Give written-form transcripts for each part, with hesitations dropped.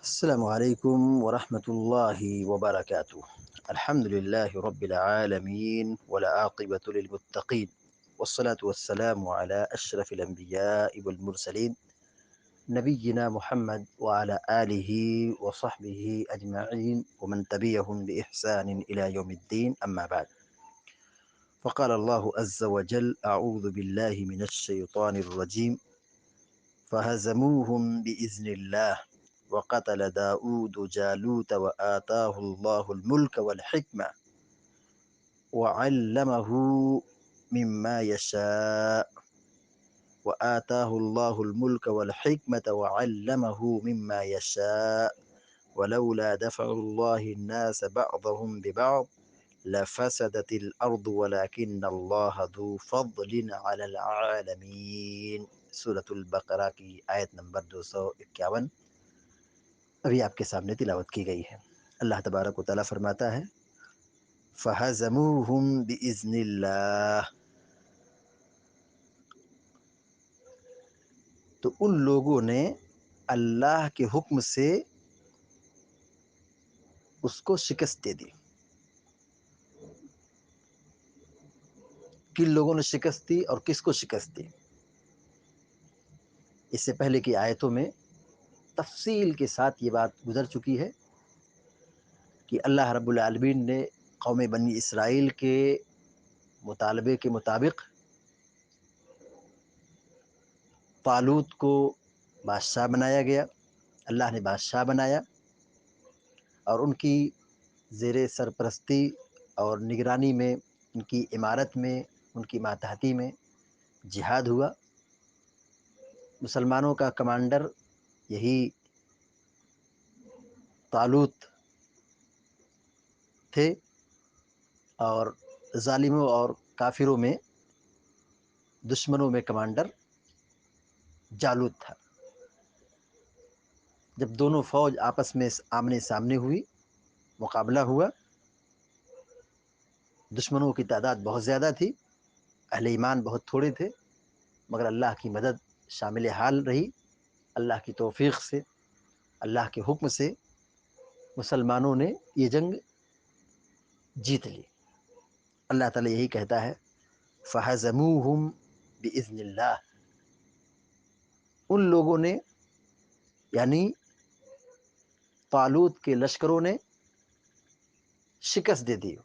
السلام عليكم ورحمة الله وبركاته. الحمد لله رب العالمين والعاقبة للمتقين، والصلاة والسلام على أشرف الأنبياء والمرسلين نبينا محمد وعلى آله وصحبه أجمعين ومن تبعهم بإحسان إلى يوم الدين، أما بعد. فقال الله عز وجل: أعوذ بالله من الشيطان الرجيم. فهزموهم بإذن الله وقتل داود جالوت وآتاه الله الملك والحكمة وعلمه مما يشاء وآتاه الله الملك والحكمة وعلمه مما يشاء ولولا دفع الله الناس بعضهم ببعض لفسدت الأرض ولكن الله ذو فضل على العالمين. سورة البقرہ کی آیت نمبر 251 ابھی آپ کے سامنے تلاوت کی گئی ہے۔ اللہ تبارک و تعالیٰ فرماتا ہے: فَهَزَمُوهُمْ بِإِذْنِ اللَّهِ، تو ان لوگوں نے اللہ کے حکم سے اس کو شکست دے دی۔ کن لوگوں نے شکست دی اور کس کو شکست دی؟ اس سے پہلے کی آیتوں میں تفصیل کے ساتھ یہ بات گزر چکی ہے کہ اللہ رب العالمین نے قوم بنی اسرائیل کے مطالبے کے مطابق طالوت کو بادشاہ بنایا گیا، اللہ نے بادشاہ بنایا اور ان کی زیر سرپرستی اور نگرانی میں، ان کی عمارت میں، ان کی ماتحتی میں جہاد ہوا۔ مسلمانوں کا کمانڈر یہی طالوت تھے اور ظالموں اور کافروں میں، دشمنوں میں کمانڈر جالوت تھا۔ جب دونوں فوج آپس میں آمنے سامنے ہوئی، مقابلہ ہوا، دشمنوں کی تعداد بہت زیادہ تھی، اہل ایمان بہت تھوڑے تھے، مگر اللہ کی مدد شامل حال رہی۔ اللہ کی توفیق سے، اللہ کے حکم سے مسلمانوں نے یہ جنگ جیت لی۔ اللہ تعالیٰ یہی کہتا ہے: فَهَزَمُوهُمْ بِإِذْنِ اللَّهِ، ان لوگوں نے یعنی طالوت کے لشکروں نے شکست دے دی۔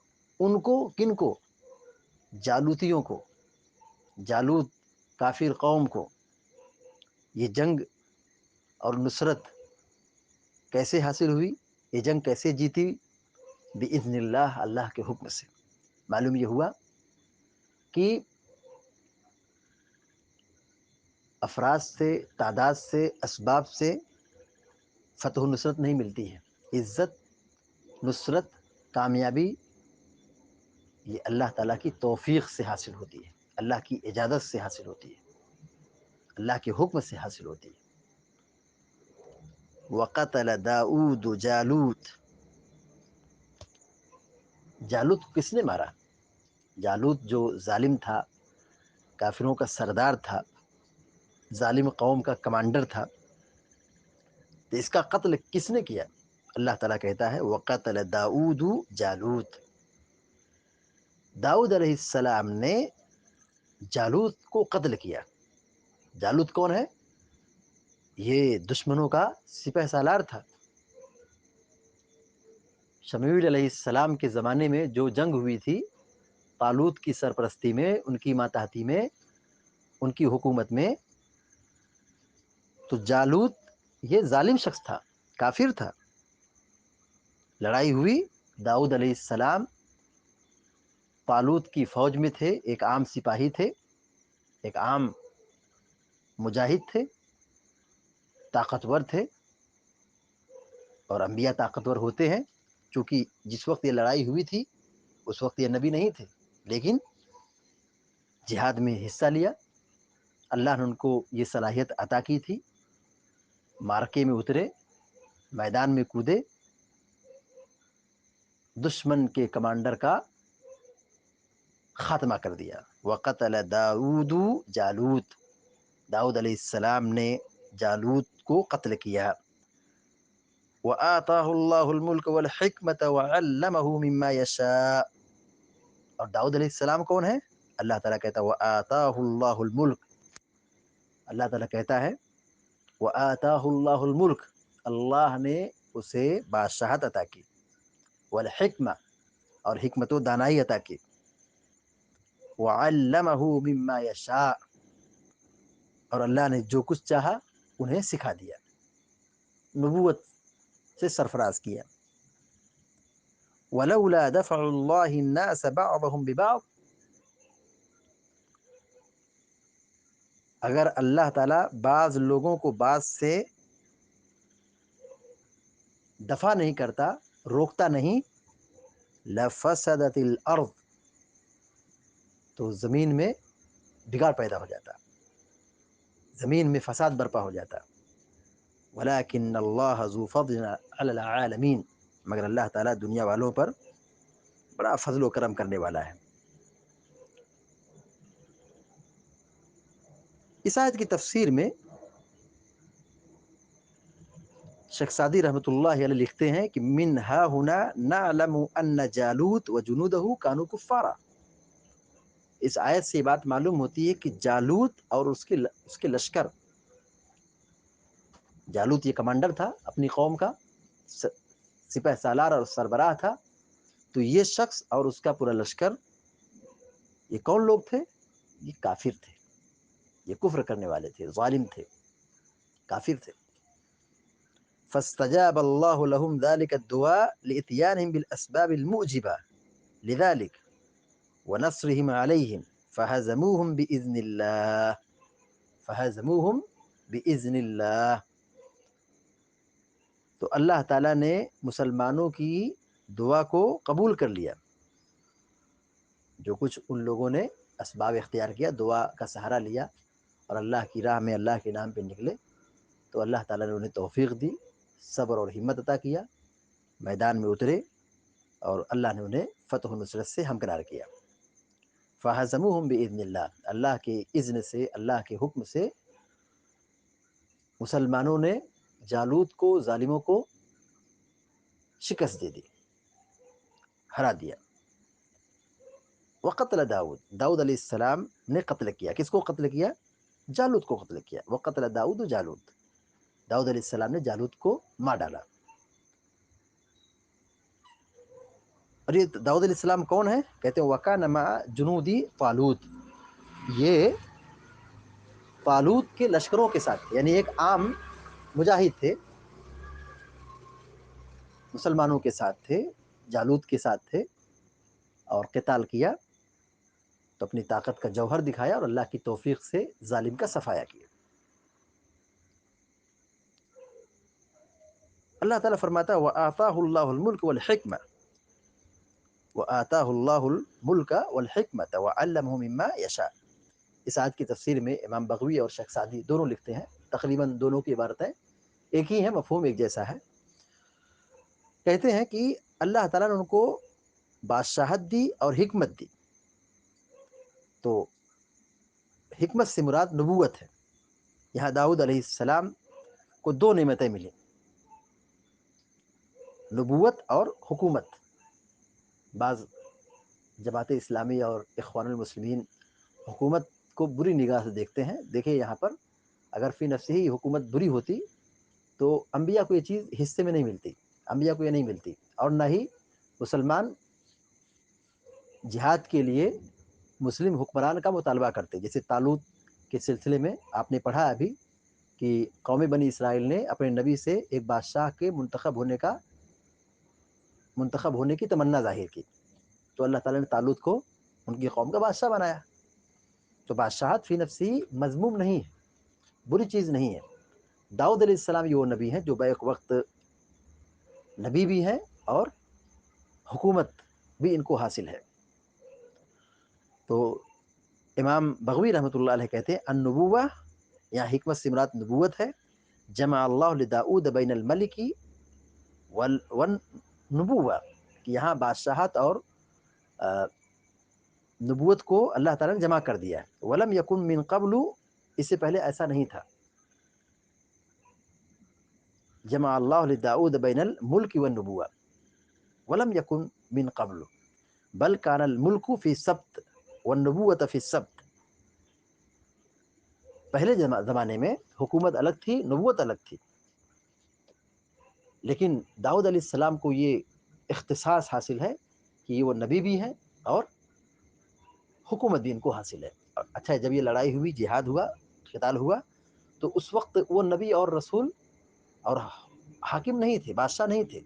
ان کو، کن کو؟ جالوتیوں کو، جالوت کافر قوم کو۔ یہ جنگ اور نصرت کیسے حاصل ہوئی؟ یہ جنگ کیسے جیتی؟ بِإِذْنِ اللہ، اللہ کے حکم سے۔ معلوم یہ ہوا کہ افراد سے، تعداد سے، اسباب سے فتح و نصرت نہیں ملتی ہے۔ عزت، نصرت، کامیابی یہ اللہ تعالیٰ کی توفیق سے حاصل ہوتی ہے، اللہ کی اجازت سے حاصل ہوتی ہے، اللہ کے حکم سے حاصل ہوتی ہے۔ وَقَتَلَ داؤد جالوت، جالوت کو کس نے مارا؟ جالوت جو ظالم تھا، کافروں کا سردار تھا، ظالم قوم کا کمانڈر تھا، تو اس کا قتل کس نے کیا؟ اللہ تعالیٰ کہتا ہے: وَقَتَلَ داؤد جالوت، داؤد علیہ السلام نے جالوت کو قتل کیا۔ جالوت کون ہے؟ یہ دشمنوں کا سپہ سالار تھا۔ شمویل علیہ السلام کے زمانے میں جو جنگ ہوئی تھی طالوت کی سرپرستی میں، ان کی ماتحتی میں، ان کی حکومت میں، تو جالوت یہ ظالم شخص تھا، کافر تھا۔ لڑائی ہوئی، داؤد علیہ السلام طالوت کی فوج میں تھے، ایک عام سپاہی تھے، ایک عام مجاہد تھے، طاقتور تھے، اور انبیاء طاقتور ہوتے ہیں۔ چونکہ جس وقت یہ لڑائی ہوئی تھی اس وقت یہ نبی نہیں تھے، لیکن جہاد میں حصہ لیا، اللہ نے ان کو یہ صلاحیت عطا کی تھی۔ معرکے میں اترے، میدان میں کودے، دشمن کے کمانڈر کا خاتمہ کر دیا۔ وَقَتَلَ داؤد جالوت، داؤد علیہ السلام نے جالوت کو قتل کیا۔ وآتاہ اللہ الملک والحکمت وعلمہ مما یشاء. اور داؤد علیہ السلام کون ہے؟ اللہ تعالیٰ کہتا ہے وآتاہ اللہ الملک. اللہ تعالیٰ کہتا ہے وآتاہ اللہ الملک، اللہ نے اسے بادشاہت عطا کی، والحکمہ، اور حکمت و دانائی عطا کی، وعلمہ مما یشاء، اور اللہ نے جو کچھ چاہا انہیں سکھا دیا، نبوت سے سرفراز کیا. ولولا دفع اللہ الناس بعضهم ببعض، اگر اللہ تعالیٰ بعض لوگوں کو بعض سے دفع نہیں کرتا، روکتا نہیں، لفسدت الارض، تو زمین میں بگاڑ پیدا ہو جاتا، زمین میں فساد برپا ہو جاتا. ولكن اللہ ذو فضل علی العالمین، مگر اللہ تعالیٰ دنیا والوں پر بڑا فضل و کرم کرنے والا ہے. اس آیت کی تفسیر میں شیخ سعدی رحمۃ اللہ علیہ لکھتے ہیں کہ من ہا ہنا نعلم ان جالوت و جنودہ کانوا کفارا. اس آیت سے یہ بات معلوم ہوتی ہے کہ جالوت اور اس کے لشکر، جالوت یہ کمانڈر تھا اپنی قوم کا، سپہ سالار اور سربراہ تھا، تو یہ شخص اور اس کا پورا لشکر یہ کون لوگ تھے؟ یہ کافر تھے، یہ کفر کرنے والے تھے، ظالم تھے، کافر تھے. فاستجاب اللہ لهم ذلك الدعاء لاتيانهم بالاسباب الموجبه لذلك ونصرهم عليهم فهزموهم باذن الله، فهزموهم باذن الله. تو اللہ تعالیٰ نے مسلمانوں کی دعا کو قبول کر لیا. جو کچھ ان لوگوں نے اسباب اختیار کیا، دعا کا سہارا لیا اور اللہ کی راہ میں اللہ کے نام پہ نکلے، تو اللہ تعالیٰ نے انہیں توفیق دی، صبر اور ہمت عطا کیا، میدان میں اترے اور اللہ نے انہیں فتح و نصرت سے ہمکنار کیا. فَهَزَمُوهُمْ بِإِذْنِ اللَّهِ، اللہ کے اذن سے، اللہ کے حکم سے مسلمانوں نے جالوت کو، ظالموں کو شکست دے دی، ہرا دیا. وقتل داؤد، داؤد علیہ السلام نے قتل کیا. کس کو قتل کیا؟ جالوت کو قتل کیا. وقتل داؤد جالوت، داؤد علیہ السلام نے جالوت کو مار ڈالا. اور یہ داؤد علیہ السلام کون ہے؟ کہتے ہیں وَكَانَ مَعَ جُنُودِ طالوت، یہ طالوت کے لشکروں کے ساتھ، یعنی ایک عام مجاہد تھے، مسلمانوں کے ساتھ تھے، جالوت کے ساتھ تھے، اور قتال کیا تو اپنی طاقت کا جوہر دکھایا اور اللہ کی توفیق سے ظالم کا صفایا کیا. اللہ تعالیٰ فرماتا ہے وَآتَاهُ اللَّهُ الْمُلْكَ وَالْحِكْمَةَ، وَآتَاهُ اللَّهُ الْمُلْكَ وَالْحِكْمَةَ وَعَلَّمَهُ مِمَّا يَشَاءُ. اس آیت کی تفسیر میں امام بغوی اور شیخ سعدی دونوں لکھتے ہیں، تقریباً دونوں کی عبارتیں ایک ہی ہیں، مفہوم ایک جیسا ہے. کہتے ہیں کہ اللہ تعالیٰ نے ان کو بادشاہت دی اور حکمت دی. تو حکمت سے مراد نبوت ہے. یہاں داؤد علیہ السلام کو دو نعمتیں ملی، نبوت اور حکومت. بعض جماعت اسلامی اور اخوان المسلمین حکومت کو بری نگاہ سے دیکھتے ہیں. دیکھیں یہاں پر اگر فی نفسی ہی حکومت بری ہوتی تو انبیاء کو یہ چیز حصے میں نہیں ملتی، انبیاء کو یہ نہیں ملتی، اور نہ ہی مسلمان جہاد کے لیے مسلم حکمران کا مطالبہ کرتے. جیسے طالوت کے سلسلے میں آپ نے پڑھا ابھی کہ قوم بنی اسرائیل نے اپنے نبی سے ایک بادشاہ کے منتخب ہونے کی تمنا ظاہر کی، تو اللہ تعالیٰ نے طالوت کو ان کی قوم کا بادشاہ بنایا. تو بادشاہت فی نفسی مذموم نہیں ہے، بری چیز نہیں ہے. داؤد علیہ السلام یہ وہ نبی ہیں جو بیک وقت نبی بھی ہیں اور حکومت بھی ان کو حاصل ہے. تو امام بغوی رحمۃ اللہ علیہ کہتے ہیں النبوہ، یہاں حکمت سے مراد نبوت ہے. جمع اللہ لداؤد بین الملک والنبوہ، کہ یہاں بادشاہت اور نبوت کو اللہ تعالیٰ نے جمع کر دیا ہے. ولم یکن من قبل، اس سے پہلے ایسا نہیں تھا. جمع اللہ لداؤد بین الملک والنبوہ ولم یکن من قبل بل کان الملک فی السبت والنبوۃ فی السبت. پہلے زمانے میں حکومت الگ تھی، نبوت الگ تھی، لیکن داؤد علیہ السلام کو یہ اختصاص حاصل ہے کہ یہ وہ نبی بھی ہیں اور حکومت بھی ان کو حاصل ہے. اچھا، جب یہ لڑائی ہوئی، جہاد ہوا، قتال ہوا، تو اس وقت وہ نبی اور رسول اور حاکم نہیں تھے، بادشاہ نہیں تھے.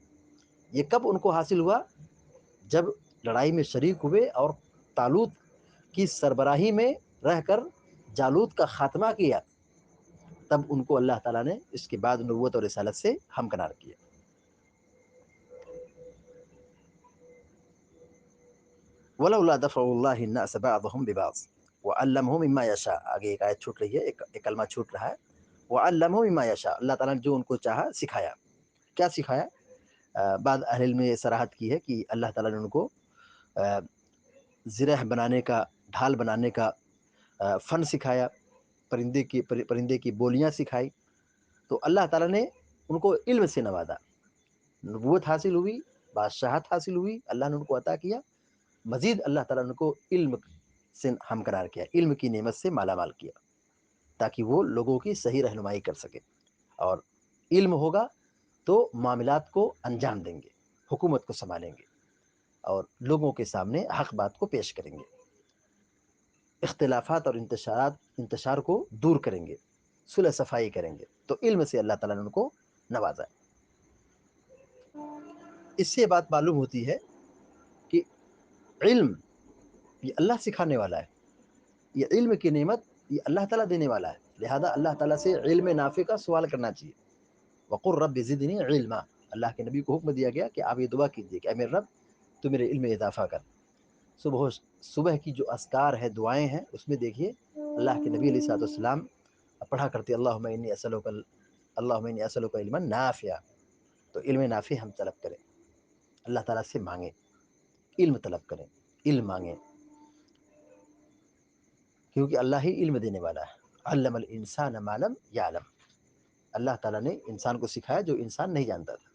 یہ کب ان کو حاصل ہوا؟ جب لڑائی میں شریک ہوئے اور طالوت کی سربراہی میں رہ کر جالوت کا خاتمہ کیا، تب ان کو اللہ تعالیٰ نے اس کے بعد نبوت اور رسالت سے ہمکنار کیا. ولولا دفع اللہ الناس بعضهم ببعض وعلمهم مما یشاء. آگے ایک آیت چھوٹ رہی ہے، ایک کلمہ چھوٹ رہا ہے. وعلمهم مما یشاء، اللہ تعالیٰ نے جو ان کو چاہا سکھایا. کیا سکھایا؟ بعض اہل علم نے یہ صراحت کی ہے کہ اللہ تعالیٰ نے ان کو زرہ بنانے کا، ڈھال بنانے کا فن سکھایا، پرندے کی بولیاں سکھائی. تو اللہ تعالیٰ نے ان کو علم سے نوازا، نبوت حاصل ہوئی، بادشاہت حاصل ہوئی، اللہ نے ان کو عطا کیا. مزید اللہ تعالیٰ نے ان کو علم سے ہمکنار کیا، علم کی نعمت سے مالا مال کیا، تاکہ وہ لوگوں کی صحیح رہنمائی کر سکے. اور علم ہوگا تو معاملات کو انجام دیں گے، حکومت کو سنبھالیں گے اور لوگوں کے سامنے حق بات کو پیش کریں گے، اختلافات اور انتشار کو دور کریں گے، صلح صفائی کریں گے. تو علم سے اللہ تعالیٰ نے ان کو نوازا. اس سے بات معلوم ہوتی ہے کہ علم یہ اللہ سکھانے والا ہے، یہ علم کی نعمت یہ اللہ تعالیٰ دینے والا ہے. لہذا اللہ تعالیٰ سے علم نافع کا سوال کرنا چاہیے. وقل رب زدنی علما، اللہ کے نبی کو حکم دیا گیا کہ آپ یہ دعا کیجیے کہ اے میرے رب تو میرے علم میں اضافہ کر. صبح کی جو اذکار ہے، دعائیں ہیں، اس میں دیکھیے اللہ کے نبی علیہ الصلوۃ والسلام پڑھا کرتے اللہم انی اسألک علما نافعا. تو علم نافع ہم طلب کریں، اللہ تعالیٰ سے مانگیں، علم طلب کریں، علم مانگیں، کیونکہ اللہ ہی علم دینے والا ہے. علم الانسان ما لم یعلم، اللہ تعالیٰ نے انسان کو سکھایا جو انسان نہیں جانتا تھا.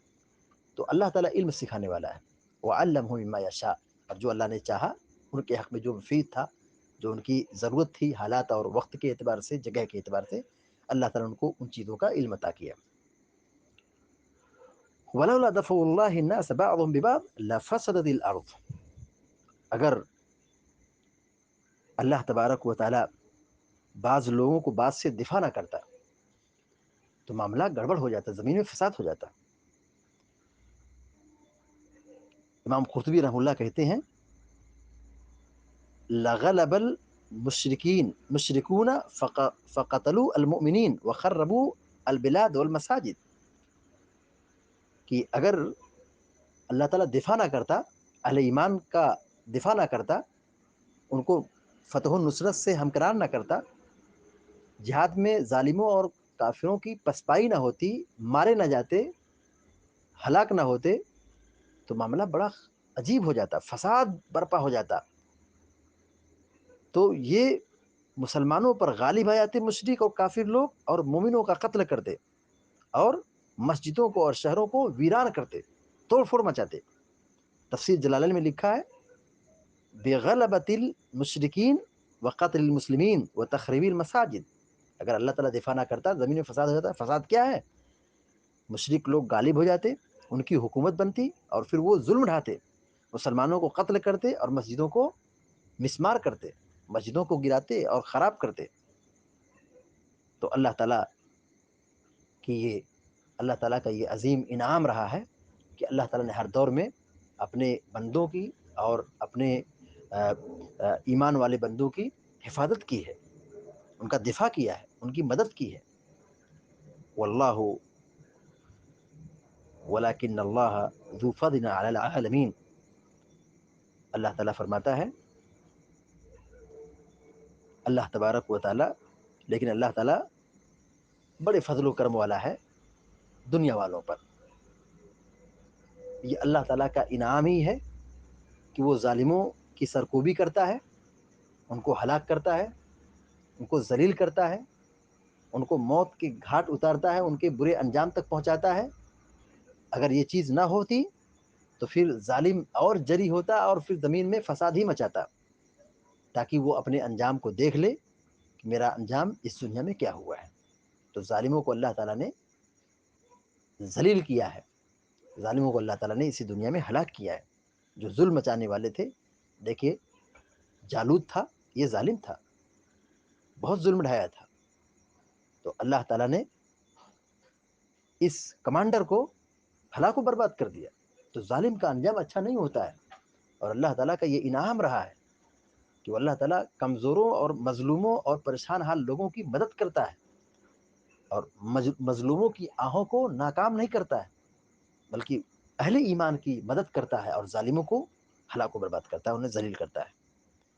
تو اللہ تعالیٰ علم سکھانے والا ہے. وعلمہ مما یشاء، اور جو اللہ نے چاہا ان کے حق میں جو مفید تھا، جو ان کی ضرورت تھی حالات اور وقت کے اعتبار سے، جگہ کے اعتبار سے، اللہ تعالیٰ نے ان کو ان چیزوں کا علم عطا کیا. ولولا دفع اللہ الناس بعضهم ببعض لفسدت الارض، اگر اللہ تبارک و تعالی بعض لوگوں کو بعض سے دفاع نہ کرتا تو معاملہ گڑبڑ ہو جاتا، زمین میں فساد ہو جاتا. امام قرطبی رحمہ اللہ کہتے ہیں لغلب المشرکون فقتلوا المؤمنین وخربوا البلاد والمساجد، کہ اگر اللہ تعالیٰ دفاع نہ کرتا، اہل ایمان کا دفاع نہ کرتا، ان کو فتح و نصرت سے ہمکنار نہ کرتا، جہاد میں ظالموں اور کافروں کی پسپائی نہ ہوتی، مارے نہ جاتے، ہلاک نہ ہوتے، تو معاملہ بڑا عجیب ہو جاتا، فساد برپا ہو جاتا. تو یہ مسلمانوں پر غالب آ جاتے مشرک اور کافر لوگ، اور مومنوں کا قتل کرتے اور مسجدوں کو اور شہروں کو ویران کرتے، توڑ پھوڑ مچاتے. تفسیر جلالین میں لکھا ہے بغلبۃ المشرکین وقتل المسلمین وتخریب المساجد. اگر اللہ تعالیٰ دفاع نہ کرتا، زمین میں فساد ہو جاتا. فساد کیا ہے؟ مشرک لوگ غالب ہو جاتے، ان کی حکومت بنتی، اور پھر وہ ظلم ڈھاتے، مسلمانوں کو قتل کرتے اور مسجدوں کو مسمار کرتے، مسجدوں کو گراتے اور خراب کرتے. تو اللہ تعالیٰ کا یہ عظیم انعام رہا ہے کہ اللہ تعالیٰ نے ہر دور میں اپنے بندوں کی اور اپنے ایمان والے بندوں کی حفاظت کی ہے، ان کا دفاع کیا ہے، ان کی مدد کی ہے. واللہ ولکن اللہ ذو فضل علی العالمین. اللہ تعالیٰ فرماتا ہے، اللہ تبارک و تعالیٰ، لیکن اللہ تعالیٰ بڑے فضل و کرم والا ہے دنیا والوں پر. یہ اللہ تعالیٰ کا انعام ہی ہے کہ وہ ظالموں کی سرکوبی کرتا ہے، ان کو ہلاک کرتا ہے، ان کو ذلیل کرتا ہے، ان کو موت کے گھاٹ اتارتا ہے، ان کے برے انجام تک پہنچاتا ہے. اگر یہ چیز نہ ہوتی تو پھر ظالم اور جری ہوتا اور پھر زمین میں فساد ہی مچاتا، تاکہ وہ اپنے انجام کو دیکھ لے کہ میرا انجام اس دنیا میں کیا ہوا ہے. تو ظالموں کو اللہ تعالیٰ نے ذلیل کیا ہے، ظالموں کو اللہ تعالیٰ نے اسی دنیا میں ہلاک کیا ہے. جو ظلم مچانے والے تھے، دیکھیے جالوت تھا، یہ ظالم تھا، بہت ظلم ڈھایا تھا. تو اللہ تعالیٰ نے اس کمانڈر کو ہلاک و برباد کر دیا. تو ظالم کا انجام اچھا نہیں ہوتا ہے. اور اللہ تعالیٰ کا یہ انعام رہا ہے کہ اللہ تعالیٰ کمزوروں اور مظلوموں اور پریشان حال لوگوں کی مدد کرتا ہے، اور مظلوموں کی آہوں کو ناکام نہیں کرتا ہے، بلکہ اہل ایمان کی مدد کرتا ہے، اور ظالموں کو ہلاک و برباد کرتا ہے، انہیں ذلیل کرتا ہے.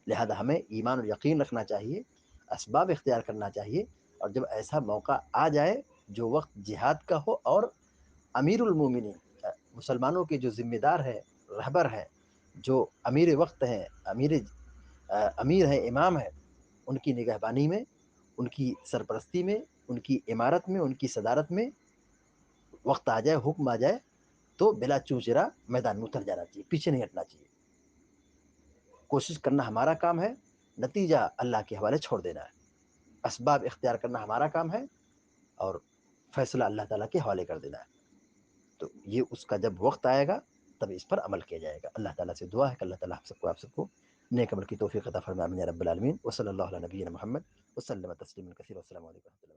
لہذا ہمیں ایمان اور یقین رکھنا چاہیے، اسباب اختیار کرنا چاہیے. اور جب ایسا موقع آ جائے جو وقت جہاد کا ہو، اور امیر المومنین مسلمانوں کے جو ذمہ دار ہے، رہبر ہے، جو امیر وقت ہیں، امیر ہیں، امام ہیں، ان کی نگہبانی میں، ان کی سرپرستی میں، ان کی عمارت میں، ان کی صدارت میں وقت آ جائے، حکم آ جائے، تو بلا چوچرا میدان میں اتر جانا چاہیے، پیچھے نہیں ہٹنا چاہیے. کوشش کرنا ہمارا کام ہے، نتیجہ اللہ کے حوالے چھوڑ دینا ہے. اسباب اختیار کرنا ہمارا کام ہے، اور فیصلہ اللہ تعالیٰ کے حوالے کر دینا ہے. تو یہ اس کا جب وقت آئے گا تب اس پر عمل کیا جائے گا. اللہ تعالیٰ سے دعا ہے کہ اللہ تعالیٰ آپ سب کو نیک عمل کی توفیق عطا فرمائے. آمین یا رب العالمین. وصلی اللہ علی نبینا محمد وسلم تسلیما کثیرا. السلام علیکم.